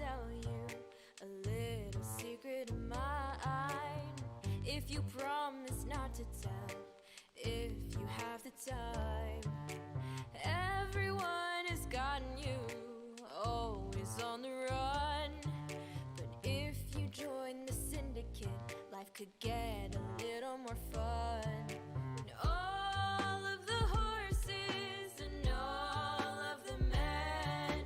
tell you a little secret of mine. If you promise not to tell, if you have the time. Everyone has gotten you, always on the run. But if you join the syndicate, life could get a little more fun. And all of the horses and all of the men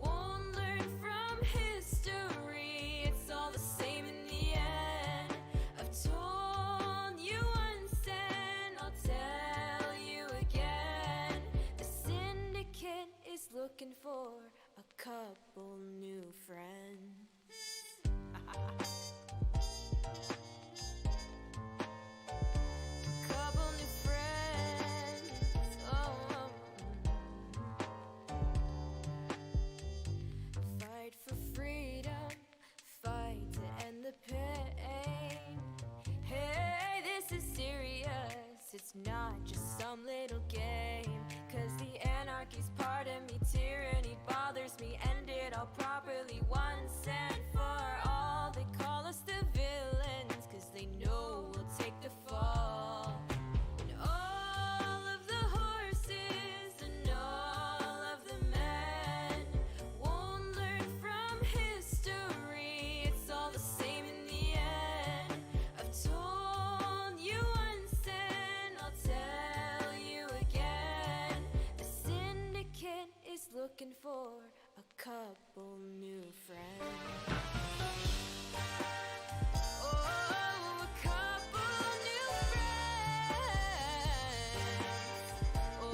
won't learn from history. It's all the same in the end. I've told you once and I'll tell you again. The syndicate is looking for a couple new friends. Couple new friends. Oh. Fight for freedom, fight to end the pain. Hey, this is serious, it's not just some little game. 'Cause the anarchy's part of me, tyranny bothers me. End it all properly once and for all. They call us the villains 'cause they know we'll take the fall. And all of the horses and all of the men won't learn from history. It's all the same in the end. I've told you once and I'll tell you again. The syndicate is looking for a couple new friends. Oh, a couple new friends. Oh, oh,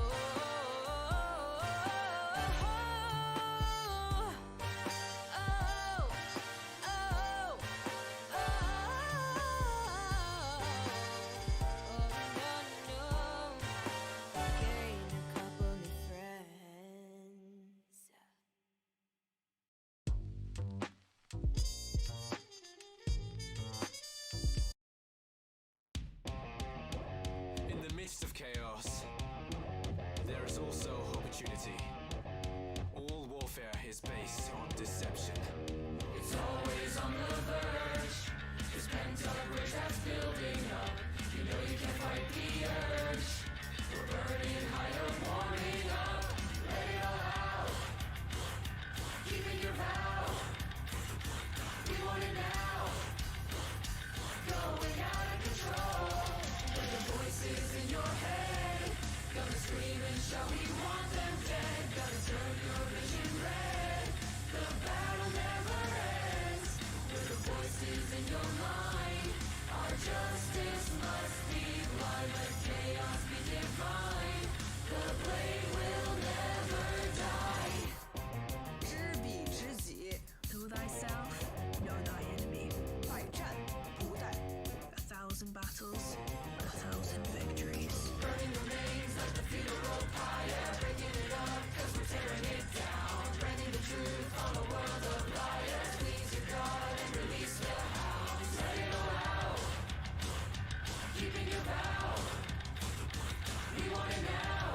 gain a couple new friends. In the midst of chaos, there is also opportunity. All warfare is based on deception. It's always on the verge. This pent-up rage that's building up. You know you can't fight the urge. We're burning higher, warming up. Let it all out. Keeping your vow. We want it now. Going out of control. With the voices in your head. Gonna scream and shout, we want them dead. Gonna turn your vision red. The battle never ends. With the voices in your mind. Our justice must be blind. Let chaos be divine. The blade will never die. 知彼知己 ，Know thyself, know thy enemy. 百战不殆 ，a thousand battles, a thousand victories. Burning remains like the funeral pyre. Breaking it up cause we're tearing it down. Branding the truth on a world of liars. Please your God and release the hounds. Let it all out. Keeping your vow. We want it now.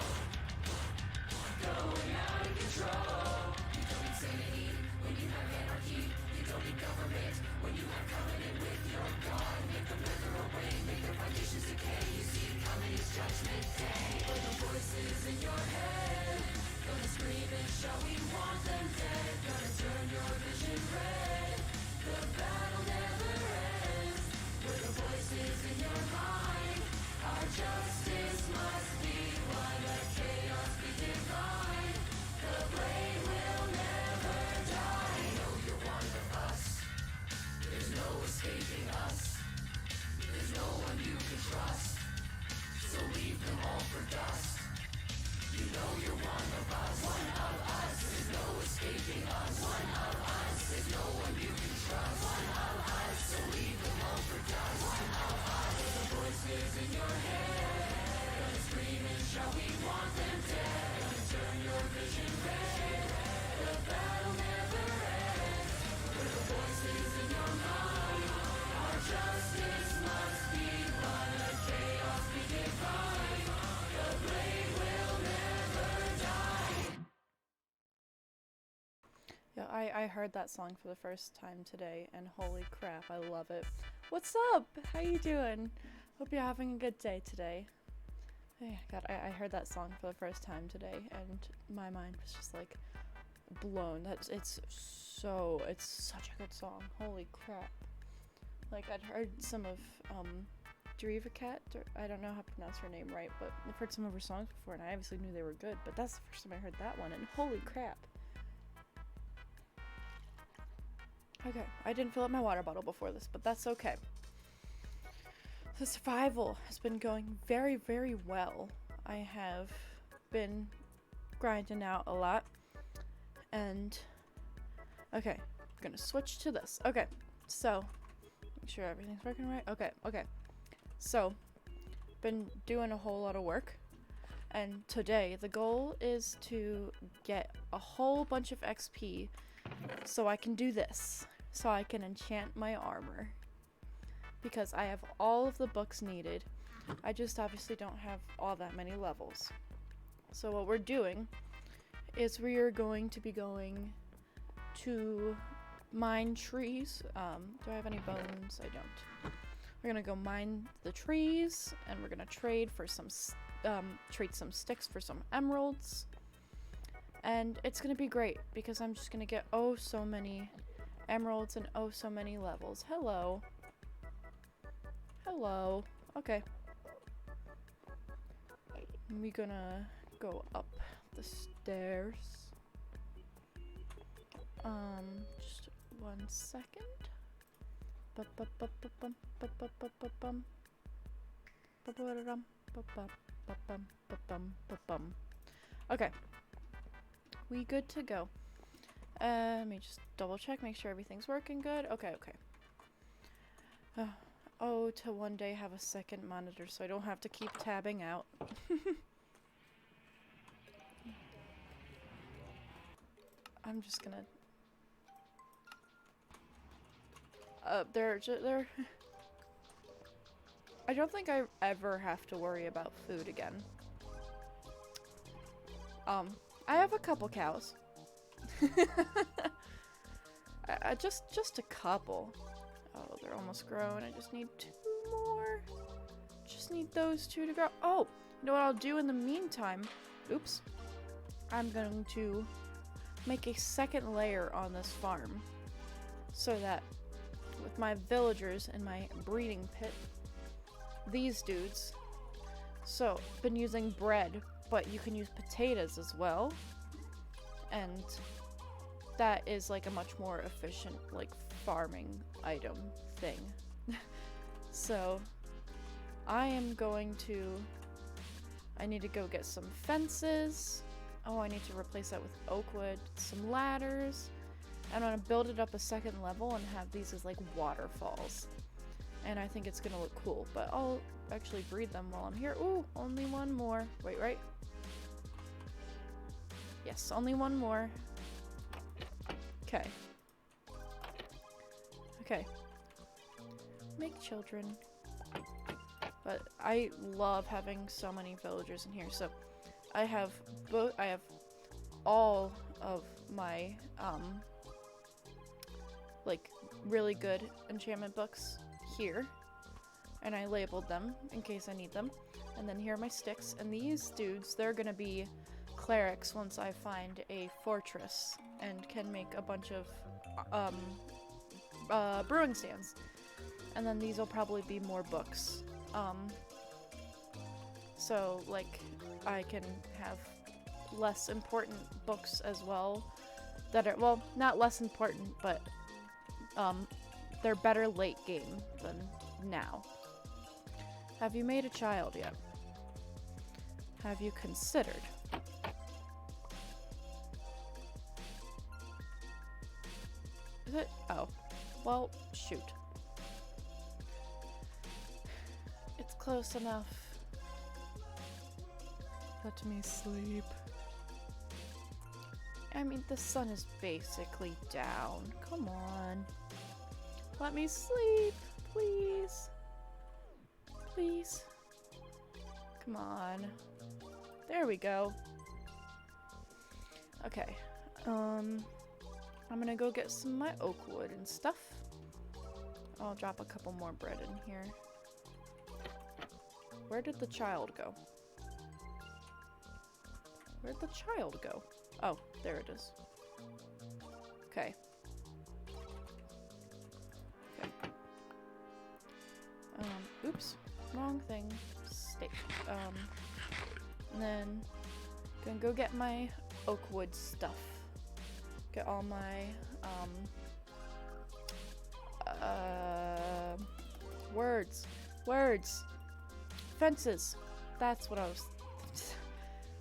Going out of control. You don't need sanity when you have anarchy. You don't need government when you have covenant with your God. Make them wither away, make their foundations decay. You see it coming, it's judgment day. But the voices in your head, gonna scream and shout, we want them dead. Gonna turn your vision red. The battle never ends. With the voices in your mind, our justice must be blind. Let chaos be divine. The blade will never die. You know you're one of us. There's no escaping us. There's no one you can trust. So leave them all for dust. You know you're one of us. One of us. There's no escaping us. One of us. There's no one you can trust. One of us. So leave them all for dust. One of us. The voices in your head. Gonna scream and shout, we want them dead. Gonna turn your vision red. The battle never ends. With the voices in your mind. Our justice must be blind. Let chaos be divine. The blade will never die. Yeah, I heard that song for the first time today, and holy crap, I love it. What's up? How you doing? Hope you're having a good day today. Yeah, God, I heard that song for the first time today, and my mind was just like blown. It's such a good song. Holy crap! Like I'd heard some of Deriva Cat. I don't know how to pronounce her name right, but I've heard some of her songs before, and I obviously knew they were good. But that's the first time I heard that one, and holy crap! Okay, I didn't fill up my water bottle before this, but that's okay. The survival has been going very, very well. I have been grinding out a lot. And, okay, I'm gonna switch to this. Okay, so, make sure everything's working right. Okay. So, been doing a whole lot of work. And today, the goal is to get a whole bunch of XP so I can do this. So I can enchant my armor. Because I have all of the books needed. I just obviously don't have all that many levels. So what we're doing is we are going to be going to mine trees. Do I have any bones? I don't. We're gonna go mine the trees, and we're gonna trade for some sticks for some emeralds. And it's gonna be great because I'm just gonna get oh so many emeralds and oh so many levels. Hello. Hello. Okay. We're gonna go up the stairs. Just 1 second. Okay. We good to go. Let me just double check, make sure everything's working good. Okay. Oh, to one day have a second monitor so I don't have to keep tabbing out. I'm just gonna... they're... I don't think I ever have to worry about food again. I have a couple cows. Just a couple. Oh, they're almost grown. I just need 2 more. Just need those 2 to grow. Oh, you know what I'll do in the meantime? Oops. I'm going to make a second layer on this farm. So that with my villagers and my breeding pit, these dudes. So, been using bread, but you can use potatoes as well. And that is like a much more efficient, like, farming item thing. So I am going to... I need to go get some fences. Oh, I need to replace that with oak wood. Some ladders. I'm gonna build it up a second level and have these as like waterfalls. And I think it's gonna look cool. But I'll actually breed them while I'm here. Ooh, only 1 more. Wait, right? Yes, only 1 more. Okay. Okay. Make children. But I love having so many villagers in here. So I have all of my like really good enchantment books here. And I labeled them in case I need them. And then here are my sticks. And these dudes, they're gonna be clerics once I find a fortress and can make a bunch of brewing stands. And then these will probably be more books. So like I can have less important books as well that are, well, not less important, but they're better late game than now. Have you made a child yet? Have you considered? Is it? Oh. Well, shoot. It's close enough. Let me sleep. I mean, the sun is basically down. Come on. Let me sleep, please. Please. Come on. There we go. Okay. I'm gonna go get some of my oak wood and stuff. I'll drop a couple more bread in here. Where did the child go? Where'd the child go? Oh, there it is. Okay. Okay. Oops. Wrong thing. Steak. And then gonna go get my oak wood stuff. Get all my, words. Fences. That's what I was...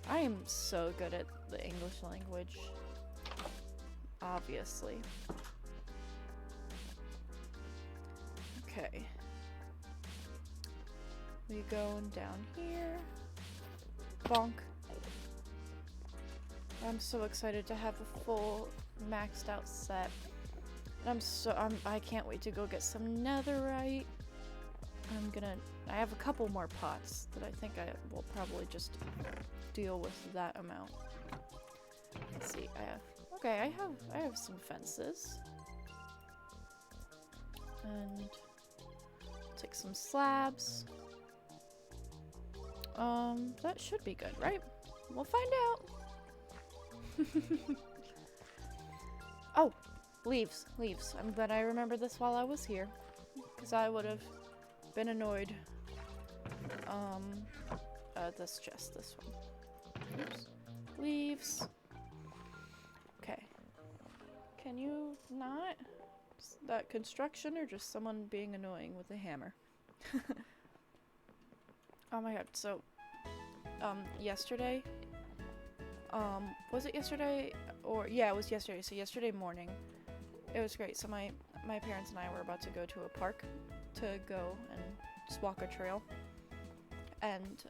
I am so good at the English language. Obviously. Okay. We going down here. Bonk. I'm so excited to have a full maxed out set. And I can't wait to go get some netherite. I have a couple more pots that I think I will probably just deal with that amount. Let's see, I have some fences. And take some slabs. That should be good, right? We'll find out. Oh, leaves. I'm glad I remembered this while I was here, because I would have been annoyed. This chest, this one. Oops. Leaves. Okay. Can you not? Is that construction or just someone being annoying with a hammer? Oh my god, so, yesterday, was it yesterday? Or, yeah, it was yesterday, so yesterday morning, it was great. So my parents and I were about to go to a park to go and just walk a trail. And,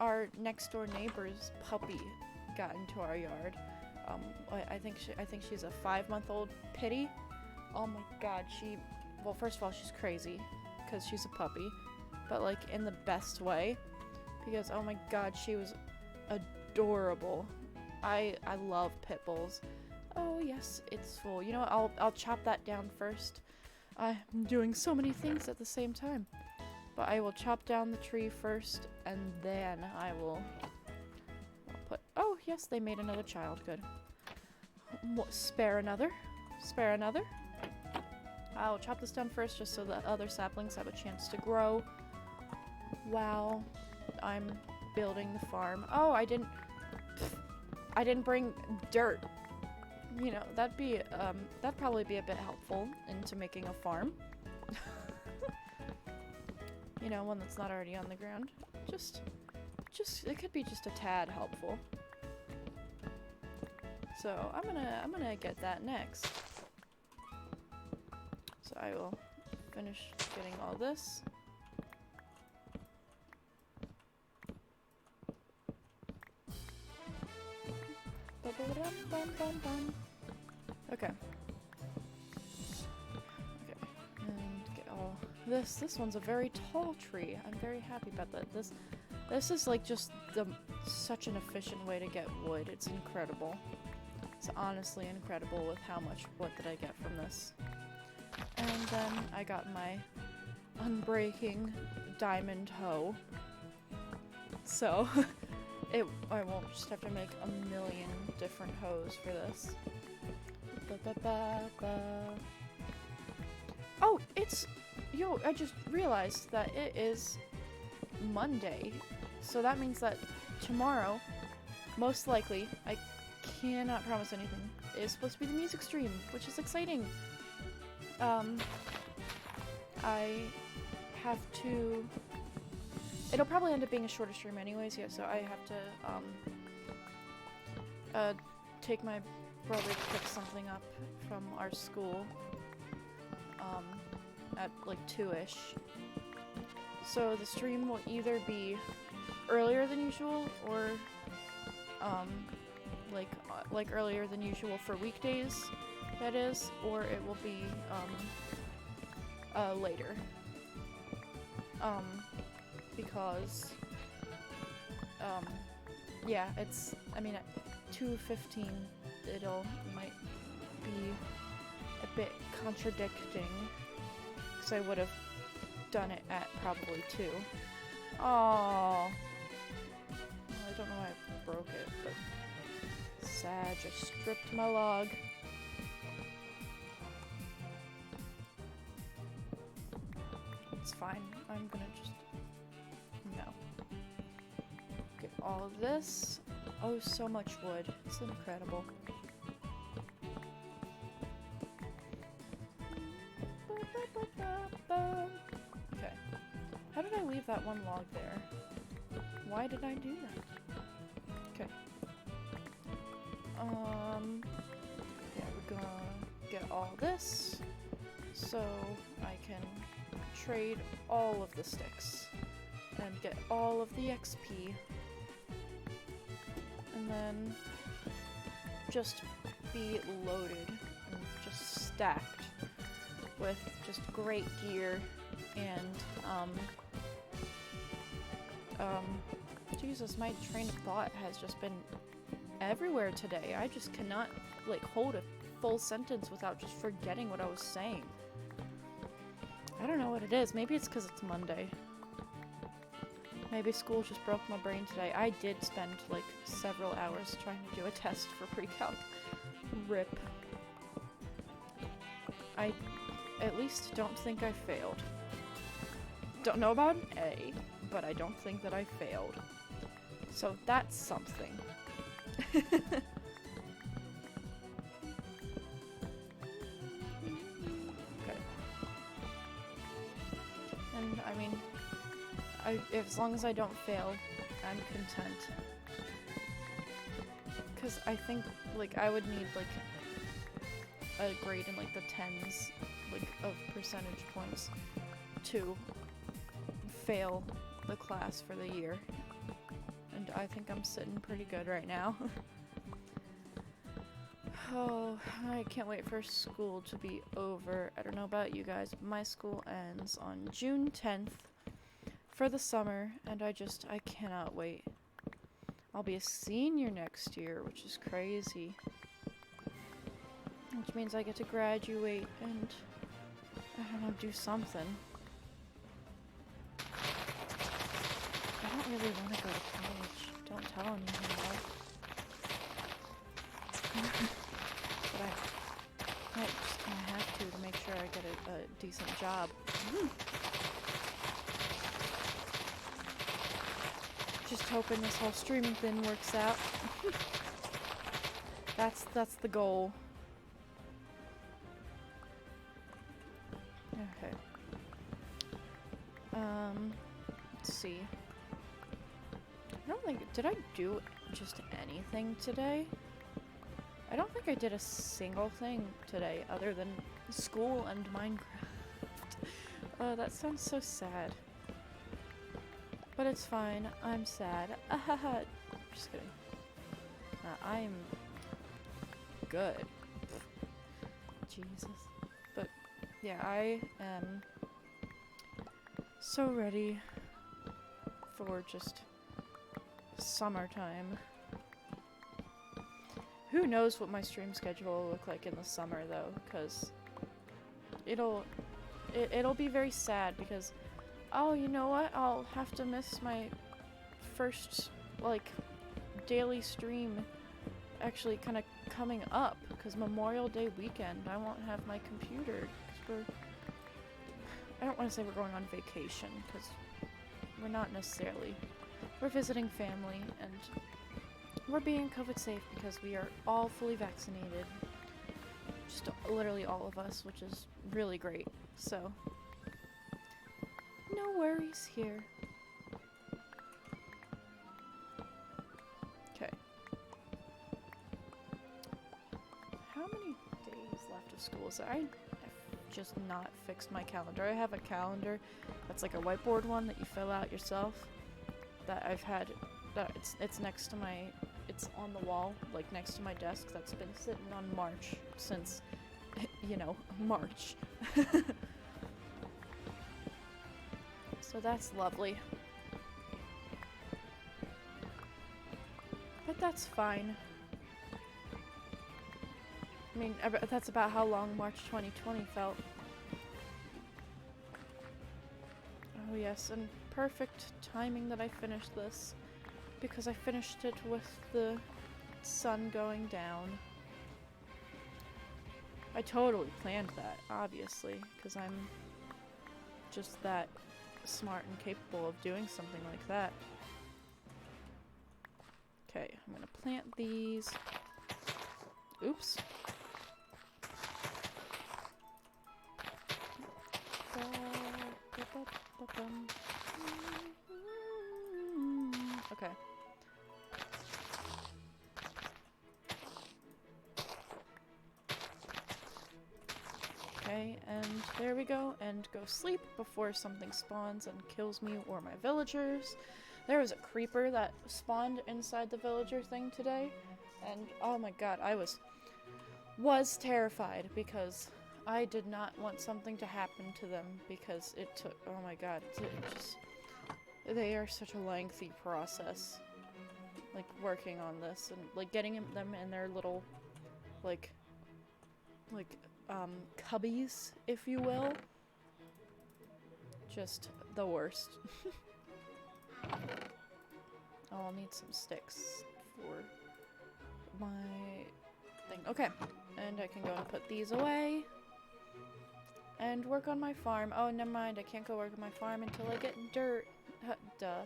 our next door neighbor's puppy got into our yard. I think she's a 5-month-old pitty. Oh my god, well, first of all, she's crazy, because she's a puppy, but like in the best way, because oh my god, she was adorable. I love pit bulls. Oh yes, it's full. You know what, I'll chop that down first. I'm doing so many things at the same time. But I will chop down the tree first, and then I'll put... Oh, yes, they made another child. Good. Spare another. I'll chop this down first just so the other saplings have a chance to grow while I'm building the farm. Oh, I didn't bring dirt. You know, that'd probably be a bit helpful into making a farm. You know, one that's not already on the ground. Just, it could be just a tad helpful. So I'm gonna get that next. So I will finish getting all this. Okay. And get all this. This one's a very tall tree. I'm very happy about that. This is like just such an efficient way to get wood. It's incredible. It's honestly incredible with how much wood that I get from this. And then I got my unbreaking diamond hoe. So I won't just have to make a million different hoes for this. Oh, I just realized that it is Monday. So that means that tomorrow, most likely, I cannot promise anything, is supposed to be the music stream, which is exciting. I have to... It'll probably end up being a shorter stream anyways, yeah, so I have to, take my brother to pick something up from our school, at like 2-ish. So the stream will either be earlier than usual, or, like earlier than usual for weekdays, that is, or it will be, later. Because, yeah, it's, I mean, at 2:15 it'll might be a bit contradicting, because I would have done it at probably 2. Oh, I don't know why I broke it, but sad. I stripped my log. It's fine. I'm gonna just no. Get all of this. Oh, so much wood. It's incredible. Okay. How did I leave that one log there? Why did I do that? Okay. Yeah, we're gonna get all this so I can trade all of the sticks and get all of the XP. And then just be loaded and just stacked with just great gear and Jesus, my train of thought has just been everywhere today. I just cannot like hold a full sentence without just forgetting what I was saying. I don't know what it is. Maybe it's because it's Monday. Maybe school just broke my brain today. I did spend like several hours trying to do a test for pre-calc. RIP. I at least don't think I failed. Don't know about an A, but I don't think that I failed. So that's something. Okay. And I mean, as long as I don't fail, I'm content. Because I think, like, I would need, like, a grade in, like, the 10s, like, of percentage points to fail the class for the year. And I think I'm sitting pretty good right now. Oh, I can't wait for school to be over. I don't know about you guys, but my school ends on June 10th for the summer, and I cannot wait. I'll be a senior next year, which is crazy. Which means I get to graduate and, I don't know, do something. I don't really want to go to college. Don't tell anyone though. But I just kind of have to make sure I get a decent job. Just hoping this whole streaming thing works out. That's the goal. Okay. Let's see. I don't think, did I do just anything today? I don't think I did a single thing today other than school and Minecraft. That sounds so sad. But it's fine. I'm sad. Just kidding. I'm good. Jesus. But yeah, I am so ready for just summertime. Who knows what my stream schedule will look like in the summer though, because it'll be very sad because, oh, you know what? I'll have to miss my first, like, daily stream actually kind of coming up because Memorial Day weekend, I won't have my computer because I don't want to say we're going on vacation because we're not necessarily. We're visiting family and we're being COVID safe because we are all fully vaccinated. Just literally all of us, which is really great. So, no worries here. Okay. How many days left of school is there? I have just not fixed my calendar. I have a calendar that's like a whiteboard one that you fill out yourself that I've had, that it's next to my, it's on the wall, like next to my desk, that's been sitting on March since, you know, March. So that's lovely. But that's fine. I mean, that's about how long March 2020 felt. Oh yes, and perfect timing that I finished this, because I finished it with the sun going down. I totally planned that, obviously, because I'm just that smart and capable of doing something like that. Okay, I'm gonna plant these. Oops. Okay. Okay, and there we go, and go sleep before something spawns and kills me or my villagers. There was a creeper that spawned inside the villager thing today, and oh my god, I was terrified because I did not want something to happen to them because it took, oh my god, they are such a lengthy process, like, working on this, and, like, getting them in their little, like, cubbies, if you will. Just the worst. Oh, I'll need some sticks for my thing. Okay, and I can go and put these away. And work on my farm. Oh, never mind, I can't go work on my farm until I get dirt. Duh.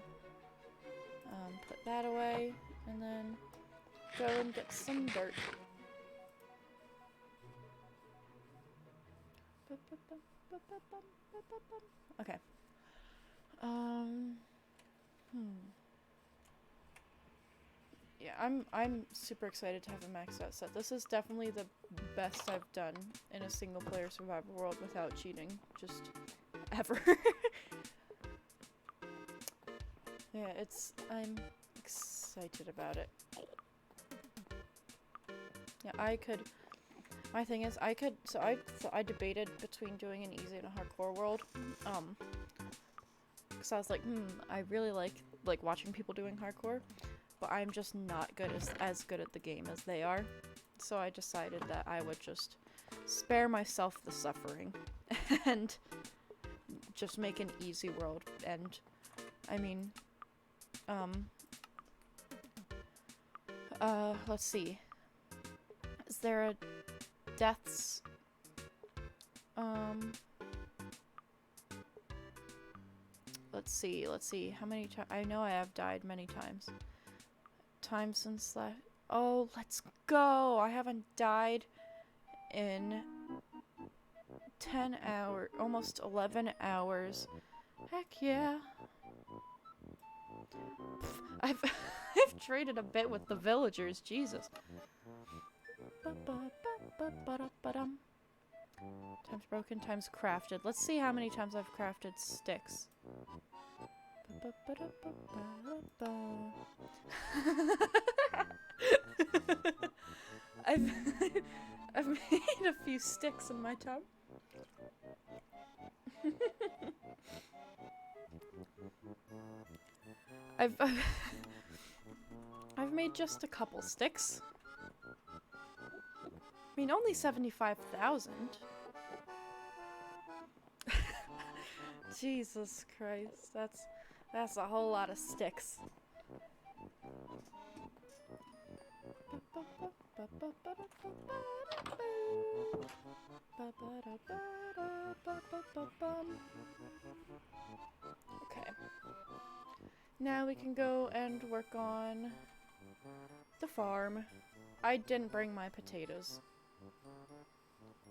Put that away, and then go and get some dirt. Okay. Yeah, I'm super excited to have a maxed out set. This is definitely the best I've done in a single player survival world without cheating. Just ever. Yeah, I'm excited about it. Yeah, my thing is, so I debated between doing an easy and a hardcore world, because I was like, I really like watching people doing hardcore, but I'm just not as good at the game as they are, so I decided that I would just spare myself the suffering, and just make an easy world, and, I mean, let's see, is there a deaths, let's see, how many times, I know I have died many times. Time since that, oh, let's go, I haven't died in 10 hours, almost 11 hours, heck yeah. I've traded a bit with the villagers, Jesus. Times broken, times crafted. Let's see how many times I've crafted sticks. I've made a few sticks in my time. I've made just a couple sticks. I mean, only 75,000. Jesus Christ, that's a whole lot of sticks. Okay. Now we can go and work on the farm. I didn't bring my potatoes.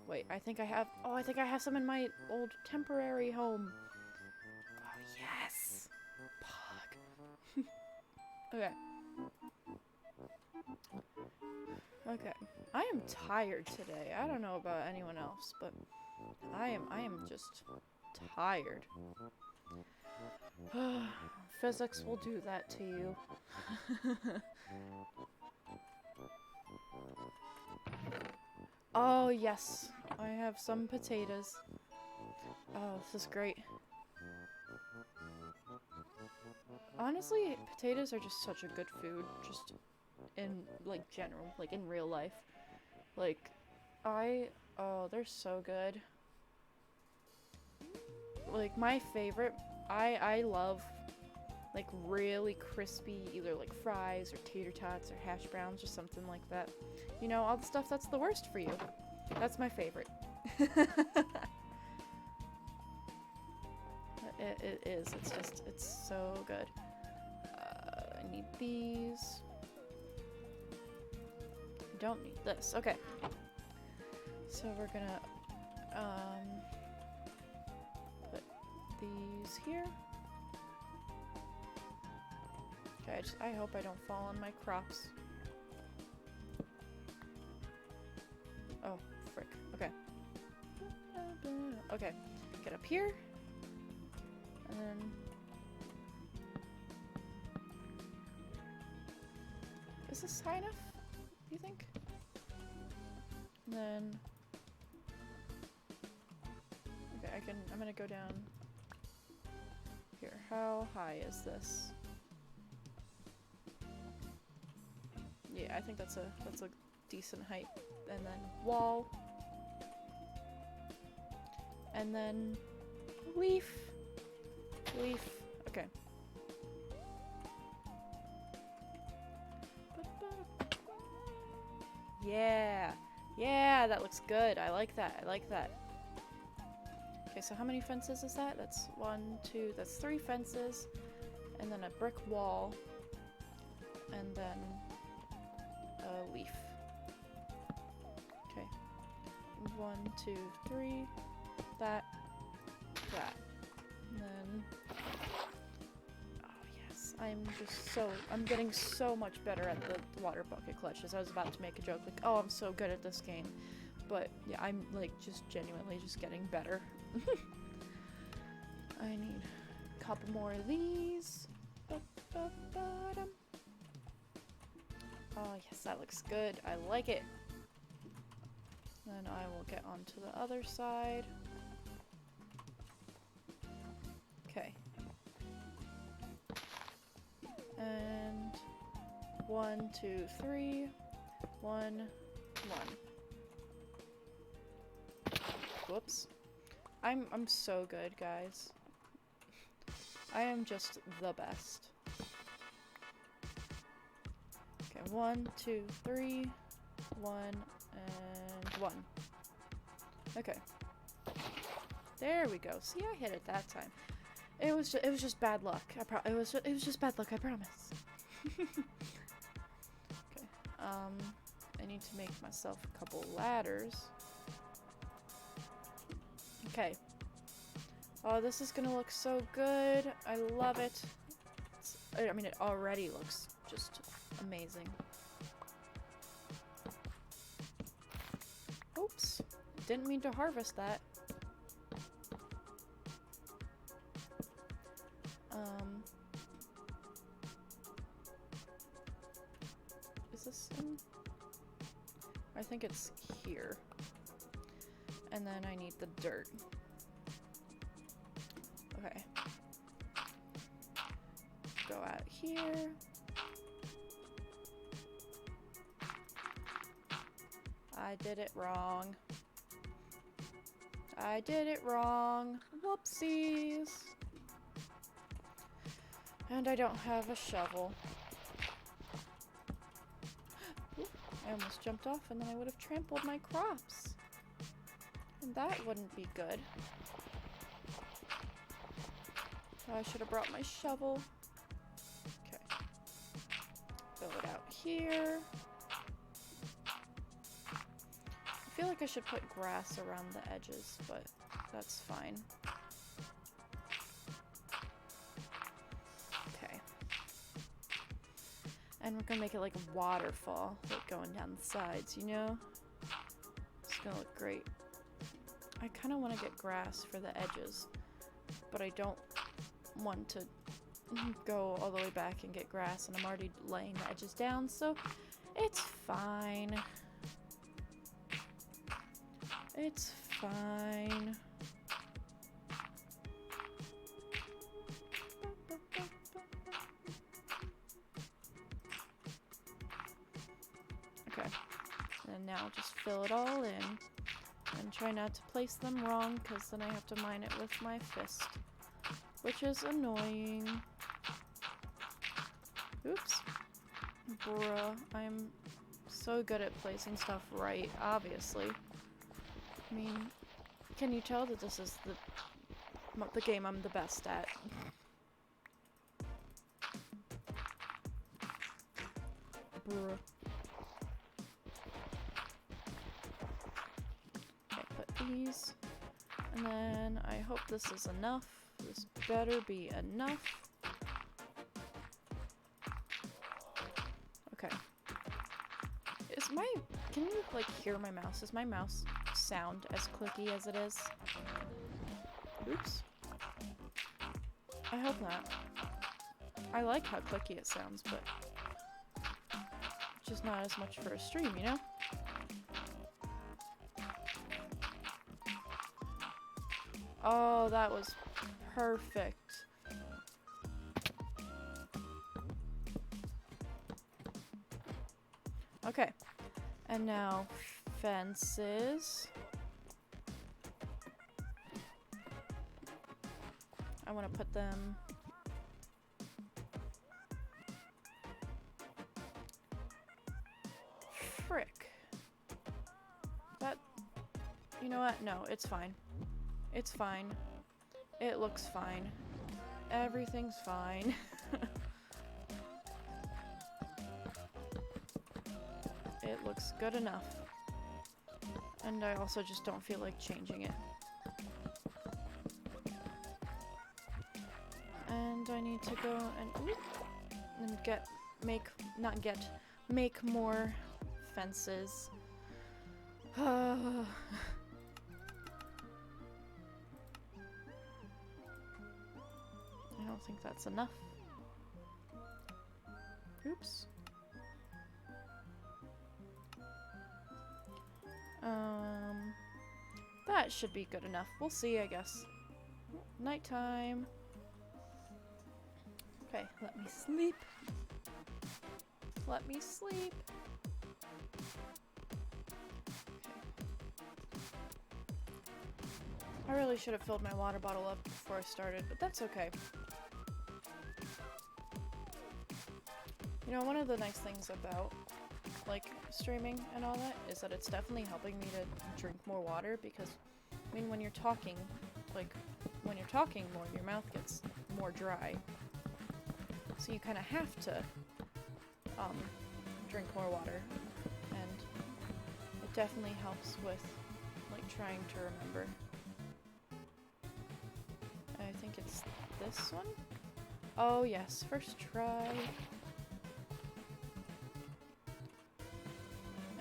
Wait, I think I have some in my old temporary home. Oh, yes! Pog. Okay. Okay. I am tired today. I don't know about anyone else, but I am just tired. Physics will do that to you. Oh, yes. I have some potatoes. Oh, this is great. Honestly, potatoes are just such a good food, just in, like, general, like, in real life. Like, Oh, they're so good. Like, my favorite, I love, like, really crispy, either, like, fries or tater tots or hash browns or something like that. You know, all the stuff that's the worst for you. That's my favorite. It is. It's just, it's so good. I need these. Don't need this. Okay. So we're gonna put these here. Okay, I hope I don't fall on my crops. Oh, frick. Okay. Okay. Get up here. And then is this high enough, you think? And then okay, I'm gonna go down here. How high is this? Yeah, I think that's a decent height. And then wall. And then leaf. Leaf. Okay. Yeah. Yeah, that looks good. I like that. I like that. Okay, so how many fences is that? That's 1, 2, that's 3 fences. And then a brick wall. And then a leaf. Okay. 1, 2, 3. That. That. And then I'm getting so much better at the water bucket clutches. I was about to make a joke like, oh, I'm so good at this game. But yeah, I'm like just genuinely just getting better. I need a couple more of these. Ba-ba-ba-dum. Oh yes, that looks good. I like it. Then I will get onto the other side. Okay. And 1, 2, 3. 1, 1. Whoops. I'm so good, guys. I am just the best. Okay, 1, 2, 3. 1 and 1. Okay. There we go. See, I hit it that time. It was just bad luck. It was just bad luck. I promise. Okay. I need to make myself a couple ladders. Okay. Oh, this is gonna look so good. I love it. I mean, it already looks just amazing. Oops. Didn't mean to harvest that. Is this in? I think it's here. And then I need the dirt. Okay. Go out here. I did it wrong. I did it wrong. Whoopsies. And I don't have a shovel. Oop, I almost jumped off and then I would have trampled my crops. And that wouldn't be good. I should have brought my shovel. Okay. Fill it out here. I feel like I should put grass around the edges, but that's fine. Okay. And we're gonna make it like a waterfall, like going down the sides, you know? It's gonna look great. I kind of want to get grass for the edges, but I don't want to go all the way back and get grass, and I'm already laying the edges down, so it's fine. It's fine. Okay. And now just fill it all in. And try not to place them wrong, because then I have to mine it with my fist. Which is annoying. Oops. Bruh, I'm so good at placing stuff right, obviously. I mean, can you tell that this is the game I'm the best at? Bruh. Okay, put these. And then I hope this is enough. This better be enough. Okay. Can you like hear my mouse? Does my mouse sound as clicky as it is? Oops. I hope not. I like how clicky it sounds, but just not as much for a stream, you know? Oh, that was perfect. Okay. And now fences. I want to put them frick. That, you know what? No, it's fine. It's fine. It looks fine. Everything's fine. It looks good enough. And I also just don't feel like changing it. And I need to go and make more fences. I don't think that's enough. Oops. That should be good enough. We'll see, I guess. Nighttime. Okay, let me sleep. Let me sleep. Okay. I really should have filled my water bottle up before I started, but that's okay. You know, one of the nice things about like streaming and all that is that it's definitely helping me to drink more water, because I mean when you're talking more, your mouth gets more dry, so you kind of have to drink more water, and it definitely helps with like trying to remember. I think it's this one. Oh yes, first try.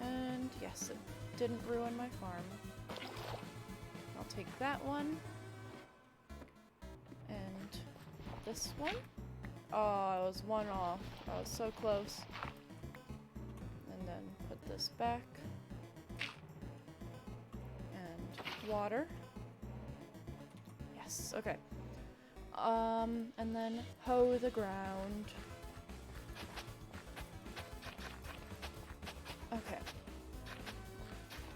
And yes, it didn't ruin my farm. I'll take that one. And this one. Oh, I was one off. I was so close. And then put this back. And water. Yes, okay. And then hoe the ground. Okay.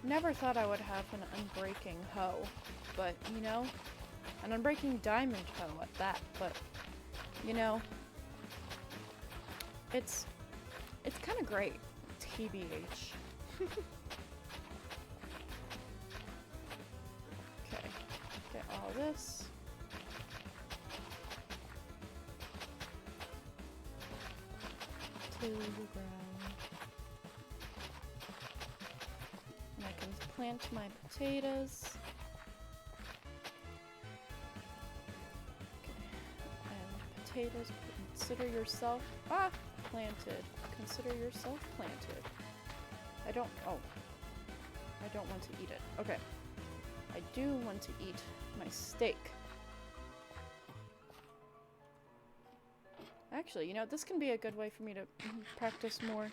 Never thought I would have an unbreaking hoe, but you know, an unbreaking diamond hoe at that, but you know, it's kind of great, TBH. Okay, get all this. To the ground. And I can plant my potatoes. Okay. And potatoes, consider yourself planted. Consider yourself planted. I don't want to eat it. Okay. I do want to eat my steak. Actually, you know, this can be a good way for me to practice more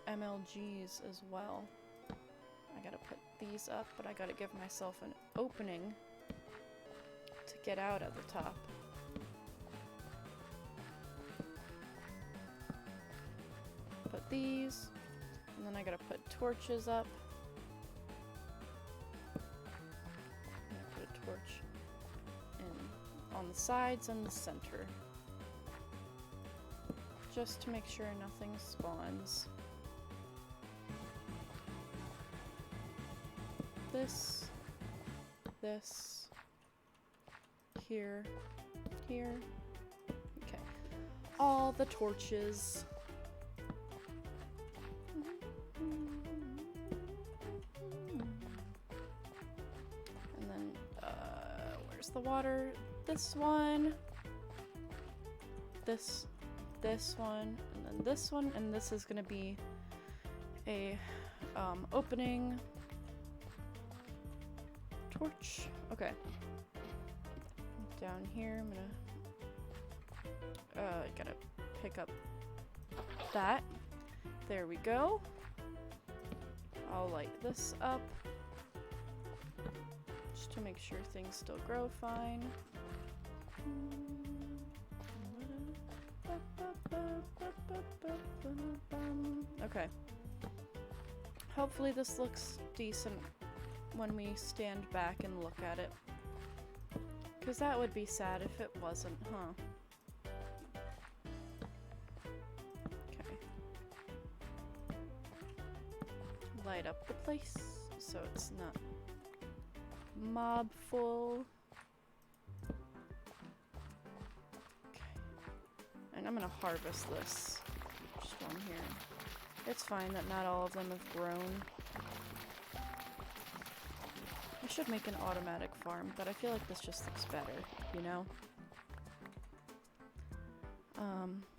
MLGs as well. I gotta put these up, but I gotta give myself an opening to get out at the top. Put these. And then I gotta put torches up. I'm gonna put a torch in on the sides and the center. Just to make sure nothing spawns. This, here, here. Okay. All the torches. And then, where's the water? This one. This one, and then this one, and this is gonna be a opening torch. Okay. Down here, I'm gonna gotta pick up that. There we go. I'll light this up just to make sure things still grow fine. Okay. Hopefully this looks decent when we stand back and look at it. Because that would be sad if it wasn't, huh? Okay. Light up the place so it's not mob full. And I'm gonna harvest this. Just one here. It's fine that not all of them have grown. I should make an automatic farm, but I feel like this just looks better, you know?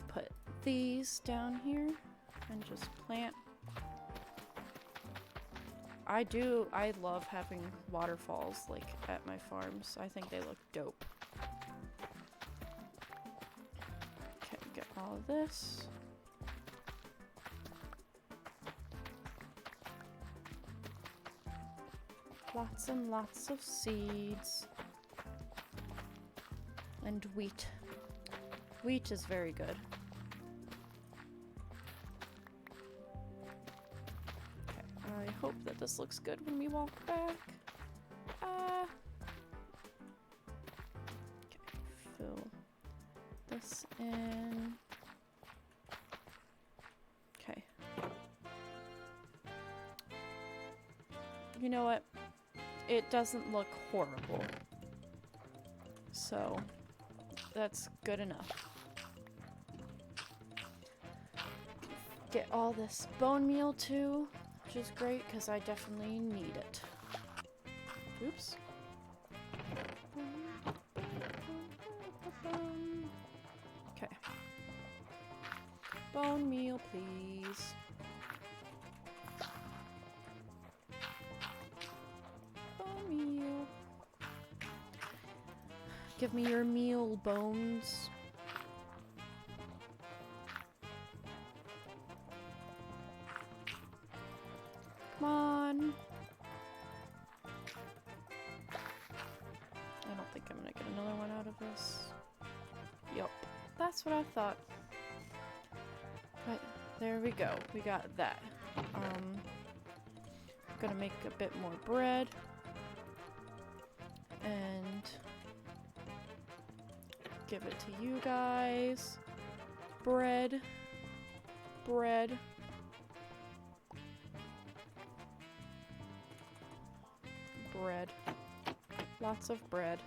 Put these down here and just plant. I love having waterfalls, like, at my farms. I think they look dope. Okay, get all of this. Lots and lots of seeds. And wheat. Wheat is very good. Okay, I hope that this looks good when we walk back. Okay, fill this in. Okay. You know what? It doesn't look horrible. So, that's good enough. Get all this bone meal too, which is great because I definitely need it. Oops. Okay. Bone meal, please. Meal. Give me your meal, bones. Come on. I don't think I'm gonna get another one out of this. Yup, that's what I thought. But there we go. We got that. I'm gonna make a bit more bread. And give it to you guys. Bread. Bread. Bread. Lots of bread.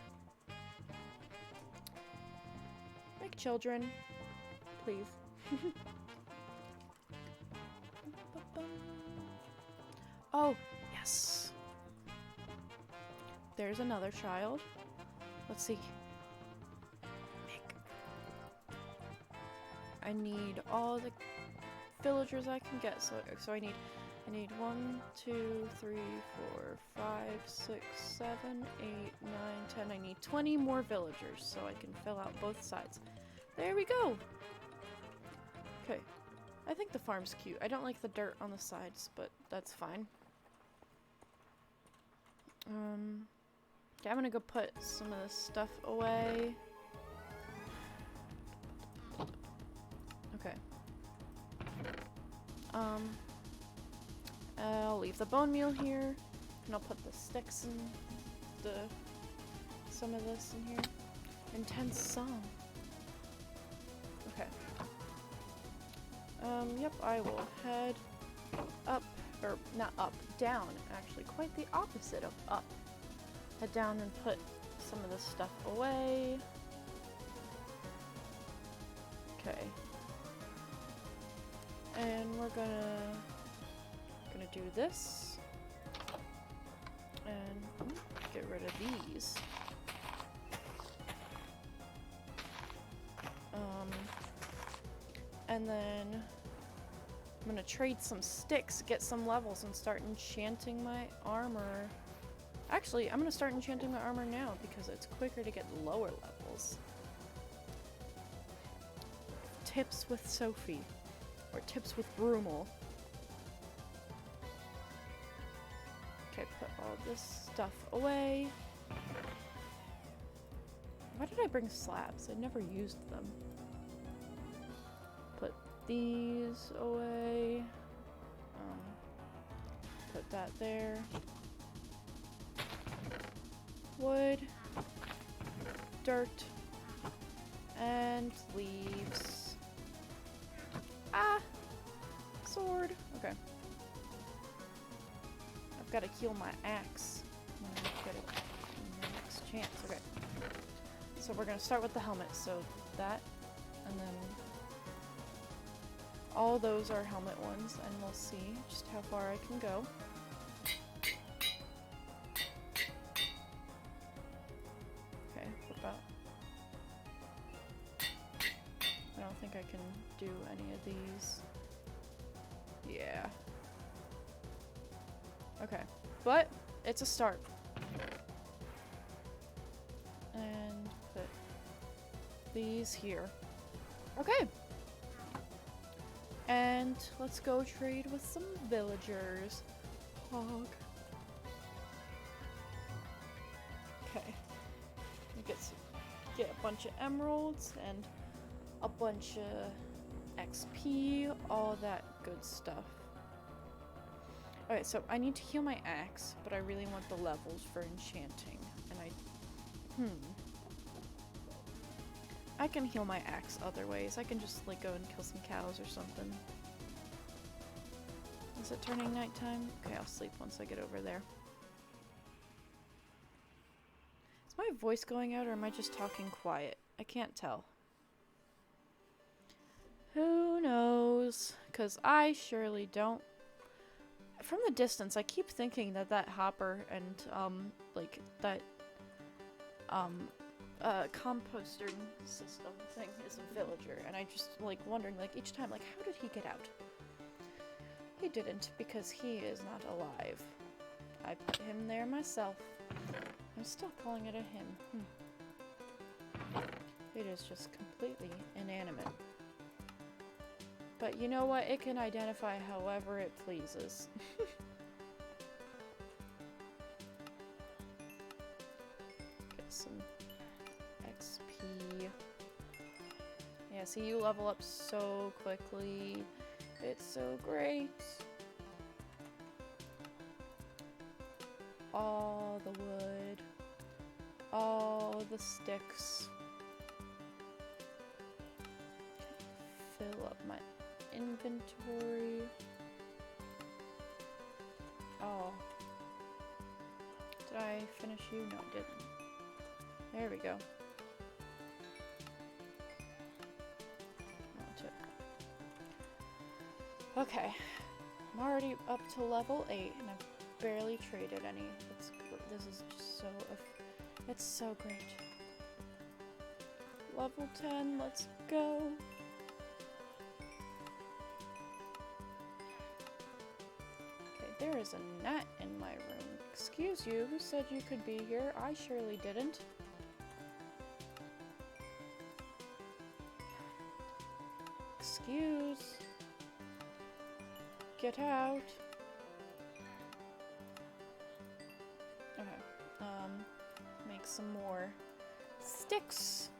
Like children. Please. Oh, yes. There's another child. Let's see. Make. I need all the villagers I can get. So I need 1, 2, 3, 4, 5, 6, 7, 8, 9, 10. I need 20 more villagers so I can fill out both sides. There we go. Okay. I think the farm's cute. I don't like the dirt on the sides, but that's fine. Okay, I'm gonna go put some of this stuff away. Okay. I'll leave the bone meal here, and I'll put the sticks and some of this in here. Intense song. Okay. Yep, I will head up, or not up, down, actually, quite the opposite of up. Head down and put some of this stuff away. Okay. And we're gonna do this. And get rid of these. And then I'm gonna trade some sticks, get some levels, and start enchanting my armor. Actually, I'm gonna start enchanting my armor now because it's quicker to get lower levels. Tips with Sophie. Or tips with Brumal. Okay, put all this stuff away. Why did I bring slabs? I never used them. Put these away. Put that there. Wood. Dirt. And leaves. Ah! Sword. Okay. I've got to heal my axe when I get it in the next chance. Okay. So we're going to start with the helmet. So that, and then all those are helmet ones, and we'll see just how far I can go. Okay, what about... I don't think I can do any of these. Yeah. Okay, but it's a start. And put these here. Okay. And let's go trade with some villagers. Hog. Okay. Get a bunch of emeralds and a bunch of XP, all that good stuff. Okay, so I need to heal my axe, but I really want the levels for enchanting. And I can heal my axe other ways. I can just like go and kill some cows or something. Is it turning nighttime? Okay, I'll sleep once I get over there. Is my voice going out or am I just talking quiet? I can't tell. Who knows? 'Cause I surely don't. From the distance, I keep thinking that hopper and like that composter system thing is a villager, and I just like wondering like each time like how did he get out? He didn't, because he is not alive. I put him there myself. I'm still calling it a him. It is just completely inanimate. But you know what? It can identify however it pleases. Get some XP. Yeah, see, you level up so quickly. It's so great. All the wood. All the sticks. Fill up my inventory. Oh. Did I finish you? No, I didn't. There we go. That's it. Okay. I'm already up to level 8 and I've barely traded any. This is just so... It's so great. Level 10, let's go. There is a gnat in my room. Excuse you, who said you could be here? I surely didn't. Excuse. Get out. Okay. Make some more sticks.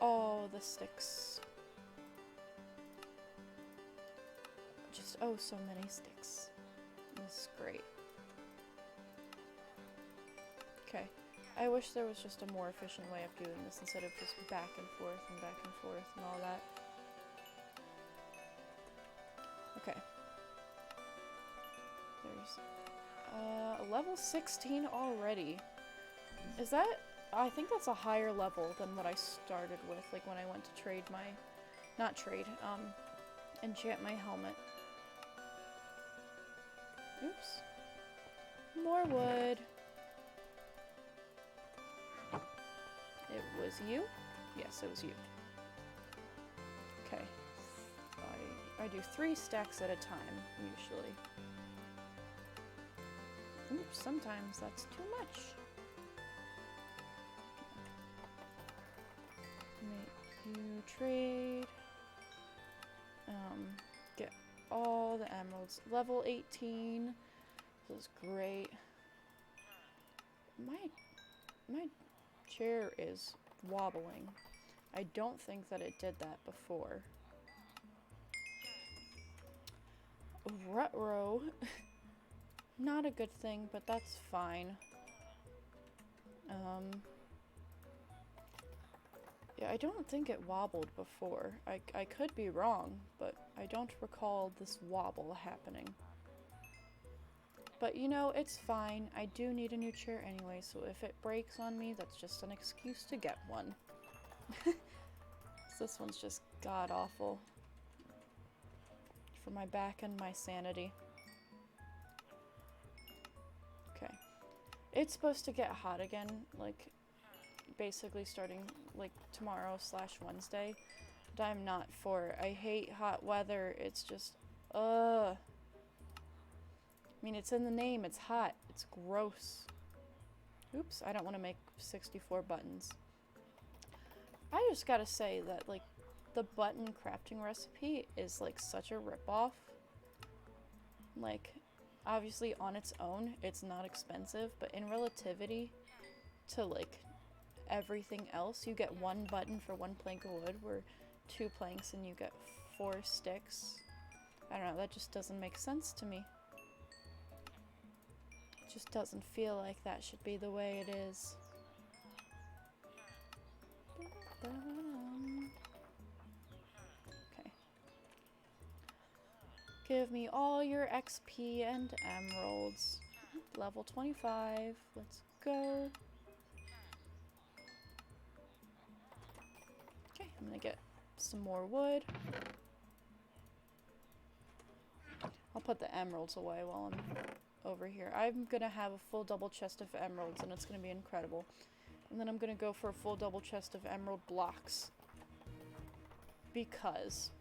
All the sticks. just, oh, so many sticks. This is great. Okay. I wish there was just a more efficient way of doing this instead of just back and forth and back and forth and all that. Okay. There's level 16 already. Is that? I think that's a higher level than what I started with, like when I went to trade my, not trade, enchant my helmet. Oops. More wood. It was you? Yes, it was you. Okay. I do 3 stacks at a time, usually. Oops, sometimes that's too much. Make you trade. Get all the emeralds. Level 18. This is great. My chair is wobbling. I don't think that it did that before. Rut-row. Not a good thing, but that's fine. Yeah, I don't think it wobbled before. I could be wrong, but I don't recall this wobble happening. But you know, it's fine. I do need a new chair anyway, so if it breaks on me, that's just an excuse to get one. This one's just god-awful. For my back and my sanity. Okay. It's supposed to get hot again, like, basically starting, like, tomorrow/Wednesday. But I'm not for it. I hate hot weather. It's just, I mean, it's in the name. It's hot. It's gross. Oops, I don't want to make 64 buttons. I just gotta say that, like, the button crafting recipe is, like, such a ripoff. Like, obviously on its own, it's not expensive, but in relativity to, like, everything else, you get 1 button for 1 plank of wood, where 2 planks and you get 4 sticks. I don't know, that just doesn't make sense to me. It just doesn't feel like that should be the way it is. Okay. Give me all your XP and emeralds. Level 25. Let's go. Okay, I'm gonna get some more wood. I'll put the emeralds away while I'm over here. I'm gonna have a full double chest of emeralds and it's gonna be incredible. And then I'm gonna go for a full double chest of emerald blocks. Because...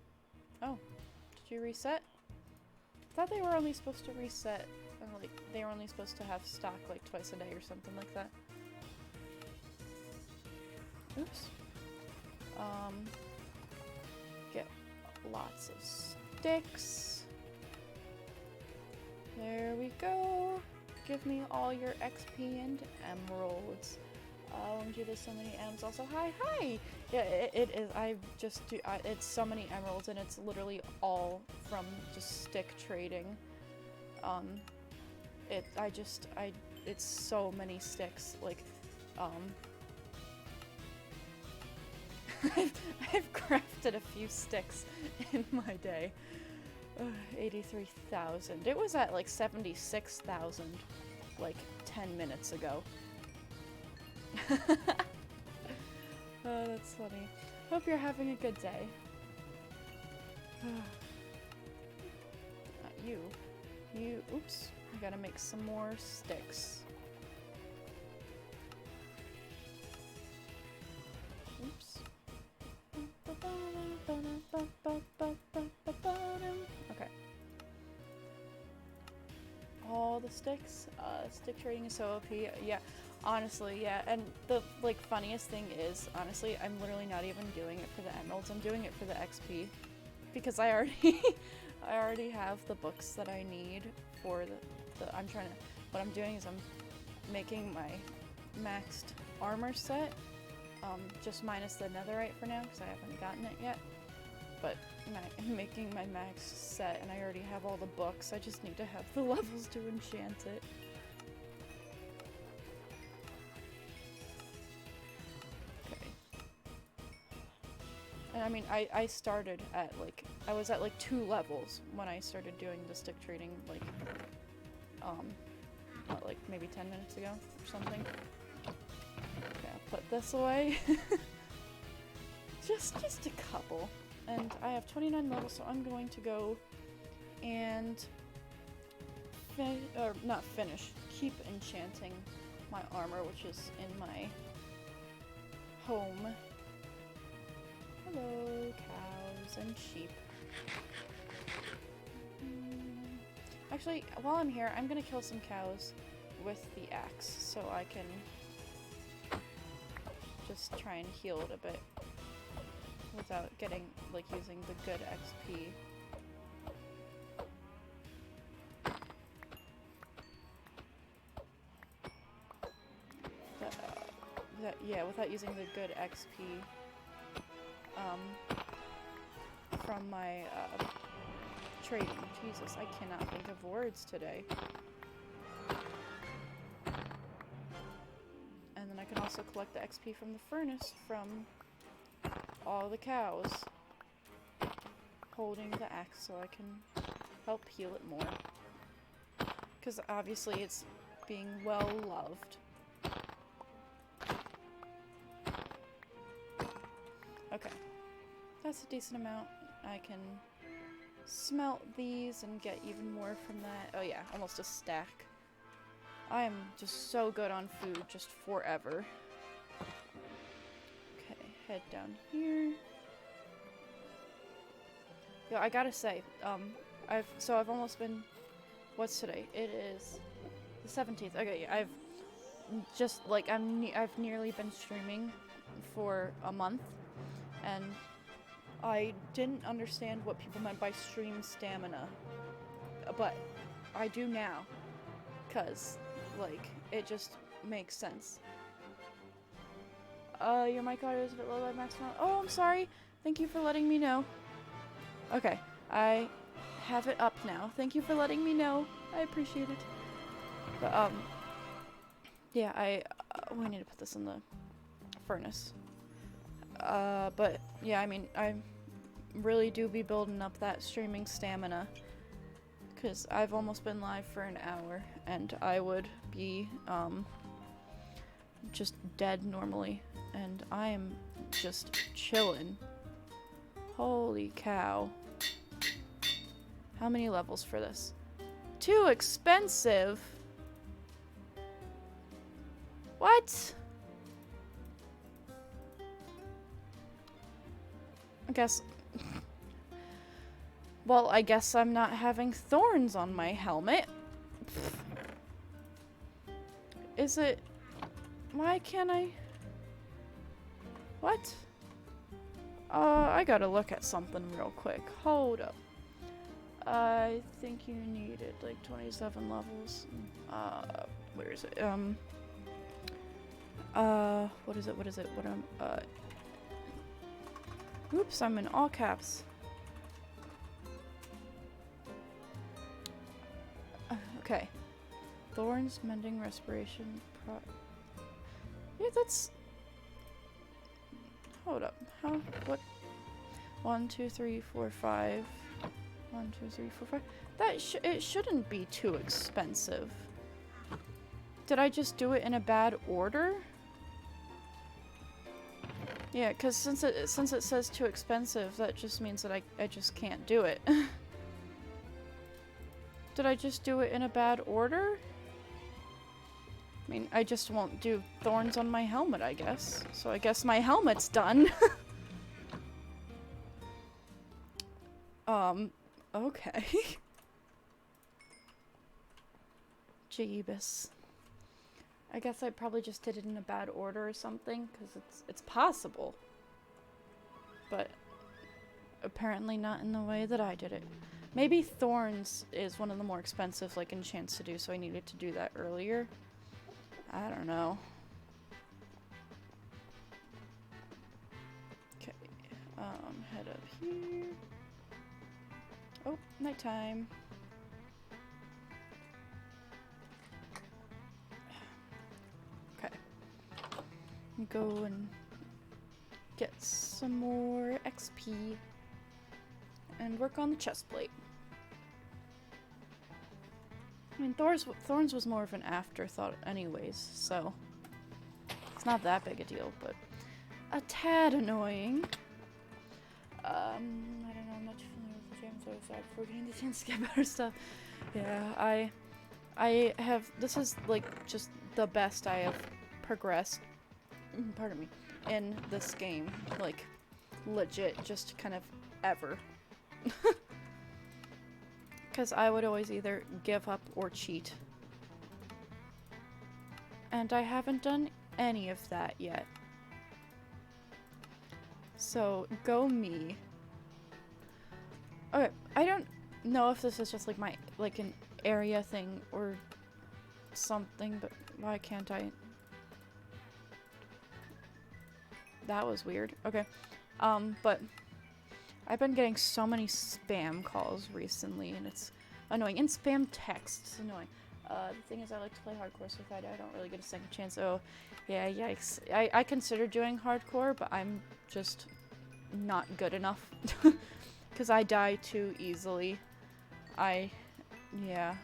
Oh, did you reset? I thought they were only supposed to reset, like, they were only supposed to have stock, like, twice a day or something like that. Oops. Get lots of sticks. There we go. Give me all your XP and emeralds. OMG, there's so many M's. Also, hi! Yeah, it is. I just do. It's so many emeralds, and it's literally all from just stick trading. It's so many sticks. Like, I've crafted a few sticks in my day. 83,000. It was at like 76,000, like 10 minutes ago. Oh, that's funny. Hope you're having a good day. Not you. You, oops. I gotta make some more sticks. Oops. Okay. All the sticks. Stick trading is so OP. Yeah. Honestly, yeah, and the, like, funniest thing is, honestly, I'm literally not even doing it for the emeralds, I'm doing it for the XP, because I already have the books that I need for what I'm doing is I'm making my maxed armor set, just minus the netherite for now, because I haven't gotten it yet, but making my max set, and I already have all the books. I just need to have the levels to enchant it. Okay. And I mean, I started at like, I was at like 2 levels when I started doing the stick trading, like, what, like maybe 10 minutes ago or something. Okay, I'll put this away. just a couple. And I have 29 levels, so I'm going to go and keep enchanting my armor, which is in my home. Hello, cows and sheep. Actually, while I'm here, I'm gonna kill some cows with the axe, so I can just try and heal it a bit without getting, like, using the good XP. Yeah, without using the good XP, from my, trading. Jesus, I cannot think of words today. And then I can also collect the XP from the furnace from all the cows holding the axe, so I can help heal it more. Because obviously it's being well loved. Okay. That's a decent amount. I can smelt these and get even more from that. Oh yeah, almost a stack. I am just so good on food, just forever. Okay, head down here. Yo, I gotta say, I've almost been, what's today? It is the 17th. Okay, yeah, I've just, like, I've nearly been streaming for a month, and I didn't understand what people meant by stream stamina, but I do now, cause, like, it just makes sense. Your mic audio is a bit low by maximum. Oh, I'm sorry. Thank you for letting me know. Okay, I have it up now. Thank you for letting me know. I appreciate it. But, yeah, we need to put this in the furnace. But, yeah, I mean, I really do be building up that streaming stamina, because I've almost been live for an hour, and I would be, just dead normally, and I am just chilling. Holy cow. How many levels for this? Too expensive! What? I guess... Well, I guess I'm not having thorns on my helmet. Is it... Why can't I... What? I gotta look at something real quick. Hold up. I think you needed like 27 levels. Where is it? What is it? Oops, I'm in all caps. Okay. Thorns, mending, respiration, yeah, that's... Hold up. How? What? 1, 2, 3, 4, 5. 1, 2, 3, 4, 5. That it shouldn't be too expensive. Did I just do it in a bad order? Yeah, because since it says too expensive, that just means that I just can't do it. Did I just do it in a bad order? I mean, I just won't do thorns on my helmet, I guess. So I guess my helmet's done. Okay. Jeebus. I guess I probably just did it in a bad order or something, because it's possible. But apparently not in the way that I did it. Maybe thorns is one of the more expensive, like, enchants to do, so I needed to do that earlier. I don't know. Okay. Head up here. Oh, nighttime. Okay. Go and get some more XP and work on the chest plate. I mean, Thorns was more of an afterthought anyways, so it's not that big a deal, but a tad annoying. I don't know, I'm not too familiar with the game, so sorry for getting the chance to get better stuff. Yeah, I have, this is like just the best I have progressed, pardon me, in this game, like legit, just kind of ever. Because I would always either give up or cheat. And I haven't done any of that yet. So, go me. Okay, I don't know if this is just like my, like an area thing or something, but why can't I? That was weird. Okay. But I've been getting so many spam calls recently, and it's annoying. And spam texts, it's annoying. The thing is, I like to play hardcore, so if I die, I don't really get a second chance. Oh, yeah, yikes. I consider doing hardcore, but I'm just not good enough. Because I die too easily. Yeah.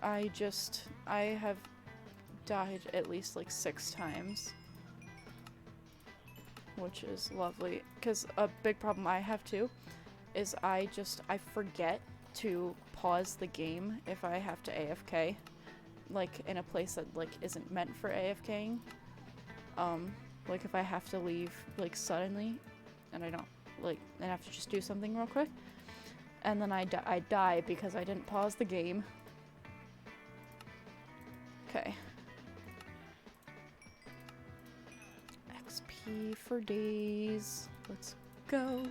I have died at least like 6 times. Which is lovely. Because a big problem I have too is I forget to pause the game if I have to AFK. Like in a place that like isn't meant for AFKing. Like if I have to leave like suddenly and I don't like, and I have to just do something real quick. And then I die because I didn't pause the game. Okay. XP for days. Let's go.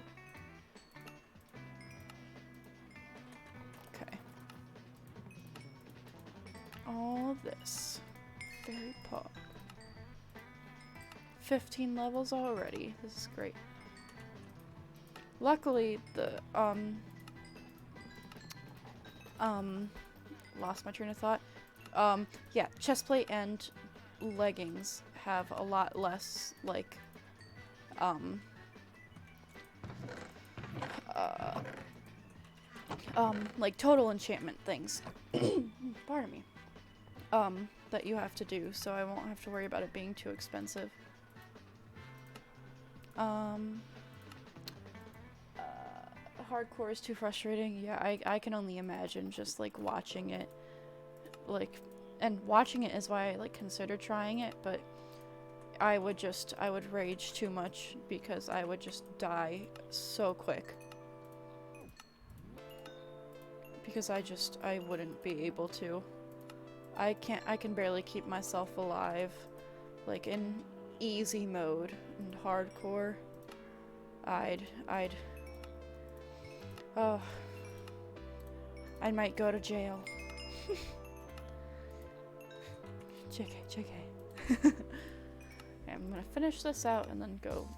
Okay. All this. Very pop. 15 levels already. This is great. Luckily, the, lost my train of thought. Yeah, chestplate and leggings have a lot less, like, like total enchantment things. Pardon me. That you have to do, so I won't have to worry about it being too expensive. Hardcore is too frustrating. Yeah, I can only imagine just like watching it, like, and watching it is why I like consider trying it, but I would rage too much because I would just die so quick. Because I wouldn't be able to. I can barely keep myself alive, like in easy mode and hardcore. Oh, I might go to jail. JK. Okay, I'm gonna finish this out and then go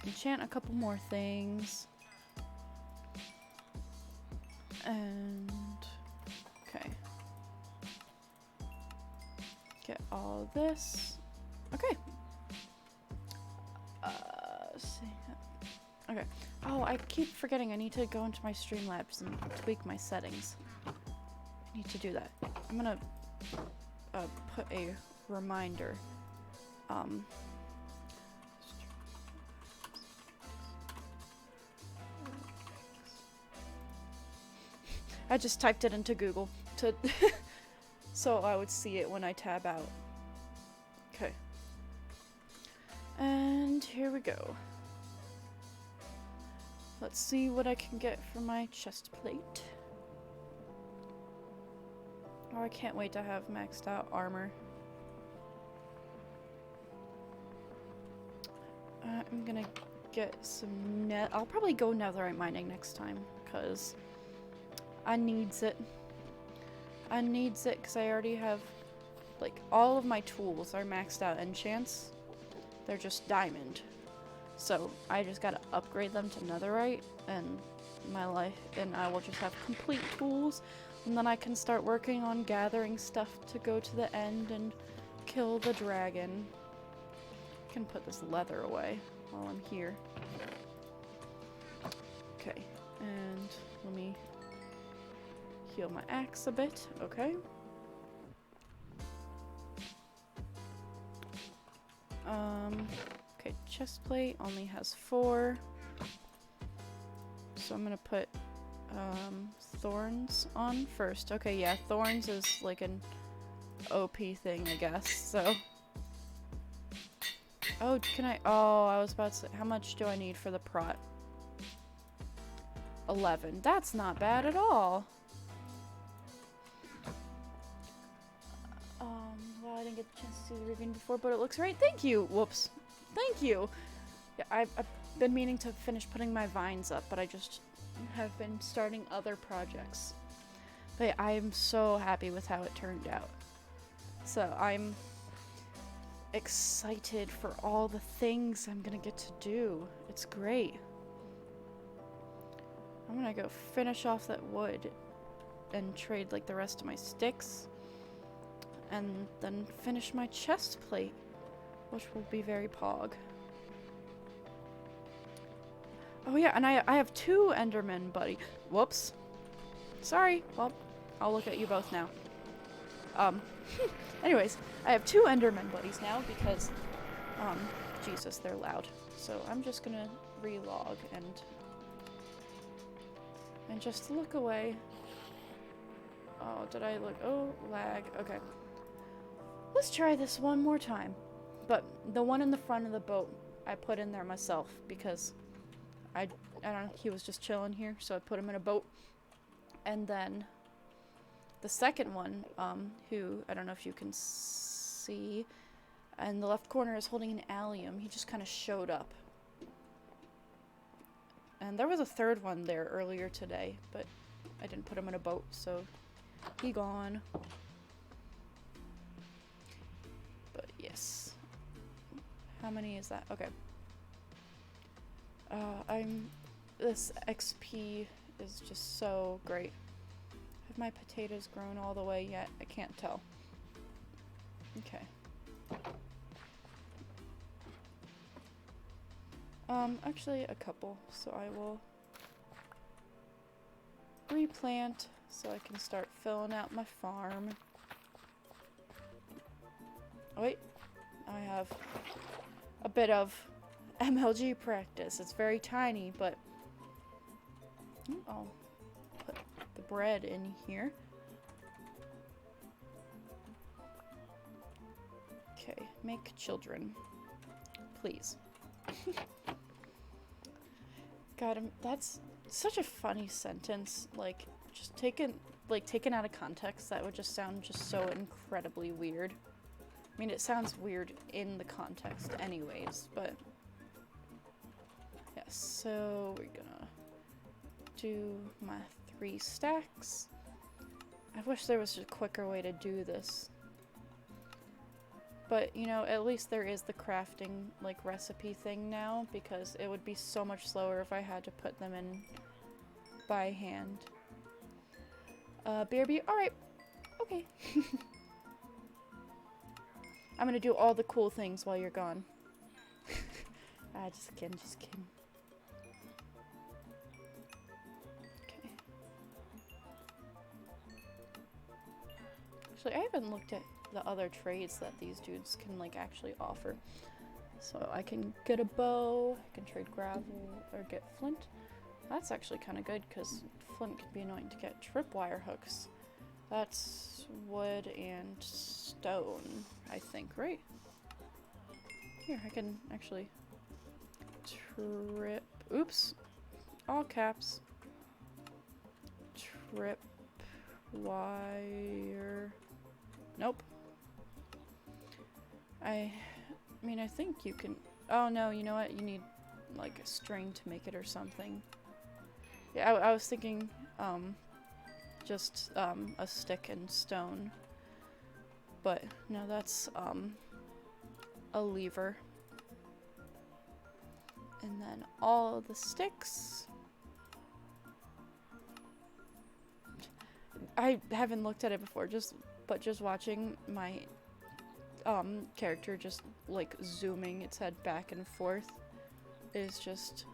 enchant a couple more things. And okay. Get all this. Okay. See. Okay. Oh, I keep forgetting I need to go into my Streamlabs and tweak my settings. I need to do that. I'm gonna put a reminder. I just typed it into Google to so I would see it when I tab out. Okay. And here we go. Let's see what I can get for my chest plate. Oh, I can't wait to have maxed out armor. I'm gonna get some I'll probably go netherite mining next time, because I needs it. I needs it because I already have, like, all of my tools are maxed out enchants. They're just diamond. So I just gotta upgrade them to netherite, and my life, and I will just have complete tools, and then I can start working on gathering stuff to go to the end and kill the dragon. I can put this leather away while I'm here. Okay, and let me heal my axe a bit. Okay. Okay, chest plate only has 4. So I'm gonna put thorns on first. Okay, yeah, thorns is like an OP thing, I guess. So, oh, can I? Oh, I was about to say, how much do I need for the prot? 11. That's not bad at all. Well, I didn't get the chance to see the ravine before, but it looks right. Thank you. Whoops. Thank you. Yeah, I've been meaning to finish putting my vines up, but I just have been starting other projects. But I am so happy with how it turned out. So I'm excited for all the things I'm gonna get to do. It's great. I'm gonna go finish off that wood and trade like the rest of my sticks, and then finish my chest plate, which will be very pog. Oh yeah, and I have 2 Enderman buddy. Whoops. Sorry. Well, I'll look at you both now. Anyways, I have 2 Enderman buddies now because, Jesus, they're loud. So I'm just gonna relog and just look away. Oh, did I look? Oh, lag. Okay. Let's try this one more time. But the one in the front of the boat, I put in there myself because I don't know, he was just chilling here, so I put him in a boat. And then the second one, who, I don't know if you can see, in the left corner is holding an allium. He just kind of showed up. And there was a third one there earlier today, but I didn't put him in a boat, so he gone. But yes. How many is that? Okay. This XP is just so great. Have my potatoes grown all the way yet? I can't tell. Okay. Actually a couple, so I will replant so I can start filling out my farm. Oh wait, I have a bit of MLG practice. It's very tiny, but I'll put the bread in here. Okay, make children, please. God, that's such a funny sentence. Like, just taken out of context, that would just sound just so incredibly weird. I mean, it sounds weird in the context anyways, but yeah, so we're gonna do my 3 stacks. I wish there was a quicker way to do this. But, you know, at least there is the crafting, like, recipe thing now, because it would be so much slower if I had to put them in by hand. BRB, alright. Okay. I'm gonna do all the cool things while you're gone. Just kidding, just kidding. Okay. Actually, I haven't looked at the other trades that these dudes can, like, actually offer. So I can get a bow, I can trade gravel, or get flint. That's actually kind of good, because flint can be annoying to get. Tripwire hooks. That's wood and stone, I think, right? Here, I can actually oops, all caps. Trip wire. Nope. I mean, I think you can. Oh no, you know what? You need like a string to make it or something. Yeah, I was thinking just a stick and stone. But no, that's a lever. And then all the sticks. I haven't looked at it before, but just watching my character just like zooming its head back and forth is just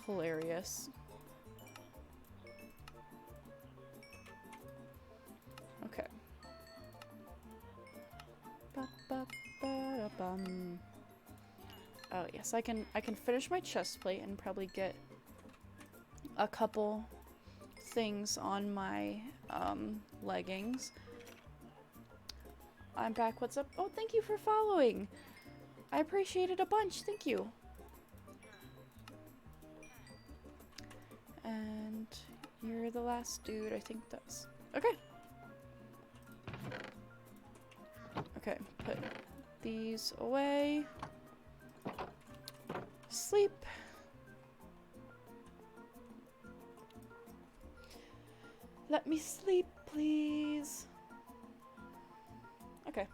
hilarious. Okay. Ba-ba-ba-da-bum. Oh yes, I can finish my chest plate and probably get a couple things on my leggings. I'm back. What's up? Oh, thank you for following. I appreciate it a bunch. Thank you. And you're the last dude. I think that's okay. Okay, put these away. Sleep. Let me sleep, please. Okay.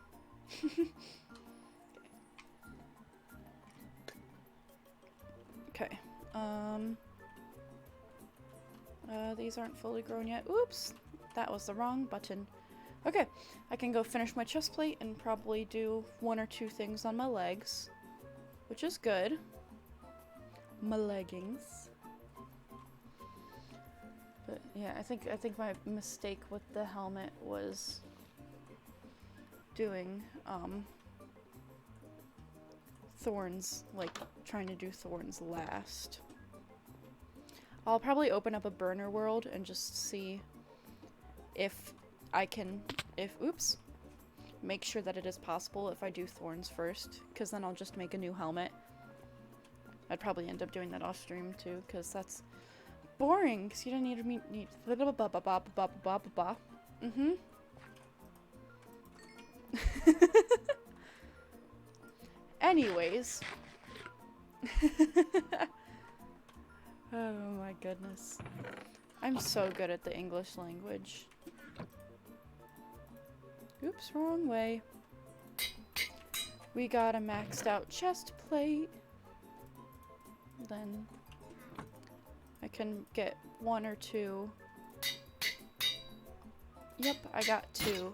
Okay. These aren't fully grown yet. Oops, that was the wrong button. Okay, I can go finish my chest plate and probably do 1 or 2 things on my legs, which is good. My leggings. But yeah, I think my mistake with the helmet was doing thorns, like trying to do thorns last. I'll probably open up a burner world and just see if I can, oops, make sure that it is possible if I do thorns first, because then I'll just make a new helmet. I'd probably end up doing that off stream too, because that's boring, because you don't need to need Anyways. Oh my goodness. I'm so good at the English language. Oops, wrong way. We got a maxed out chest plate. Then I can get 1 or 2. Yep, I got 2.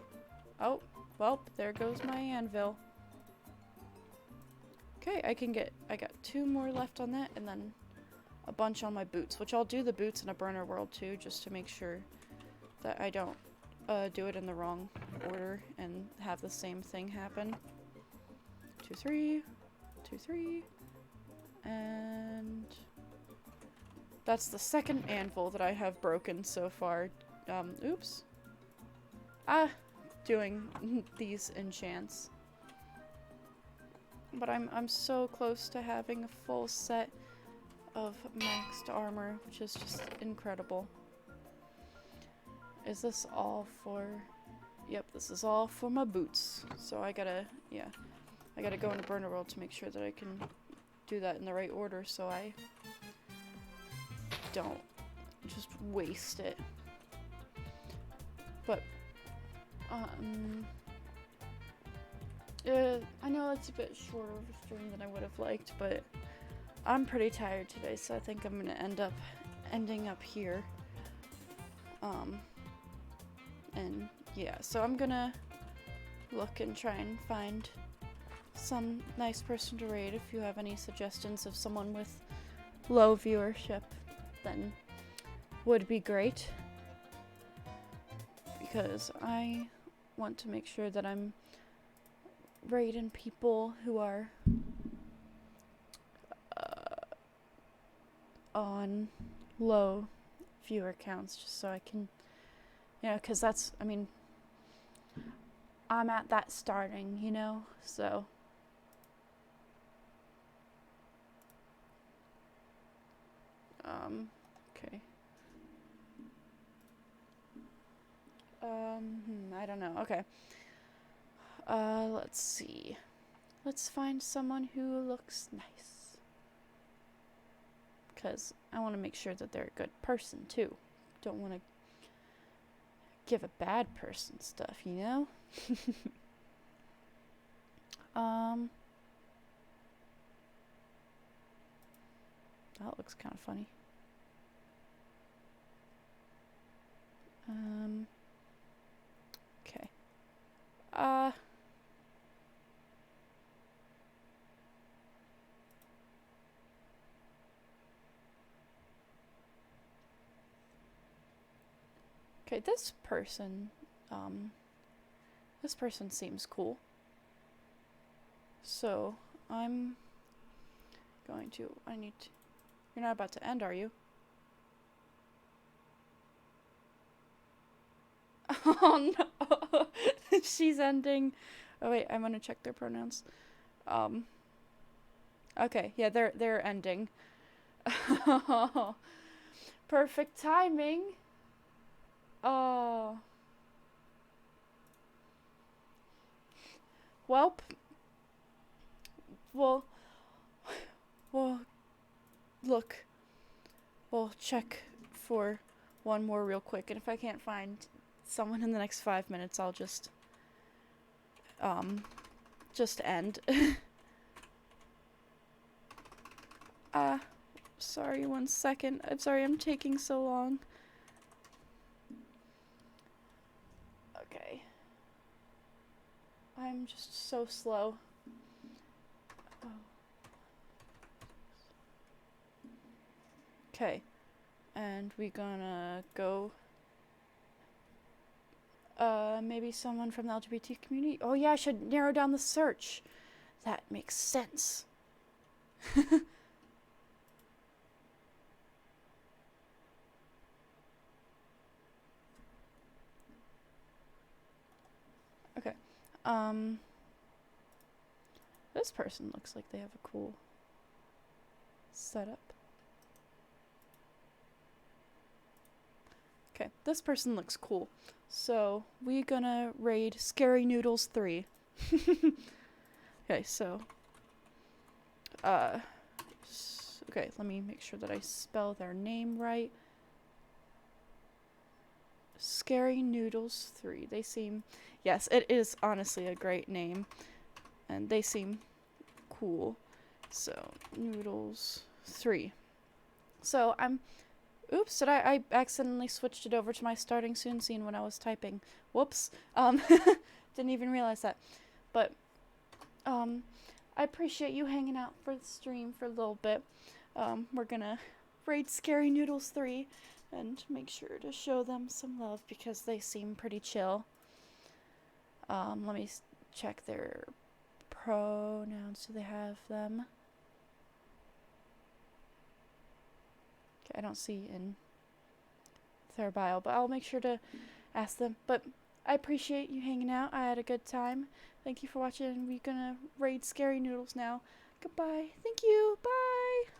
Oh, well, there goes my anvil. Okay, I got 2 more left on that, and then a bunch on my boots, which I'll do the boots in a burner world too, just to make sure that I don't do it in the wrong order and have the same thing happen. 2, 3, 2, 3, and that's the second anvil that I have broken so far. Oops. Doing these enchants. But I'm so close to having a full set of maxed armor, which is just incredible. Is this all for... Yep, this is all for my boots. So I gotta go into burner world to make sure that I can do that in the right order so I don't just waste it. But I know that's a bit shorter of a stream than I would have liked, but I'm pretty tired today, so I think I'm gonna ending up here. And yeah, so I'm gonna look and try and find some nice person to raid. If you have any suggestions of someone with low viewership, then would be great. Because I want to make sure that I'm raiding people who are on low viewer counts, just so I can, you know, because that's, I mean, I'm at that starting, you know, so. Okay. I don't know. Okay. Let's see. Let's find someone who looks nice. Because I want to make sure that they're a good person, too. Don't want to give a bad person stuff, you know? That looks kind of funny. Okay. Okay, this person seems cool. So, I'm going to, you're not about to end, are you? Oh no, she's ending. Oh wait, I'm gonna check their pronouns. Okay, yeah, they're ending. Perfect timing. Oh. Welp. Well, look. We'll check for one more real quick, and if I can't find someone in the next 5 minutes, I'll just end. Sorry, 1 second. I'm sorry I'm taking so long. Okay. I'm just so slow. Oh. Okay. And we gonna go maybe someone from the LGBT community. Oh yeah, I should narrow down the search. That makes sense. Okay. This person looks like they have a cool setup. Okay, this person looks cool. So, we gonna raid Scary Noodles 3. Okay, so okay, let me make sure that I spell their name right. Scary Noodles 3. They seem, yes, it is honestly a great name, and they seem cool. So, Noodles 3. So, oops, I accidentally switched it over to my starting soon scene when I was typing. Whoops. Didn't even realize that. But, I appreciate you hanging out for the stream for a little bit. We're gonna raid Scary Noodles 3 and make sure to show them some love because they seem pretty chill. Let me check their pronouns. Do they have them? Okay, I don't see in their bio, but I'll make sure to ask them. But I appreciate you hanging out. I had a good time. Thank you for watching. We're gonna raid Scary Noodles now. Goodbye. Thank you. Bye.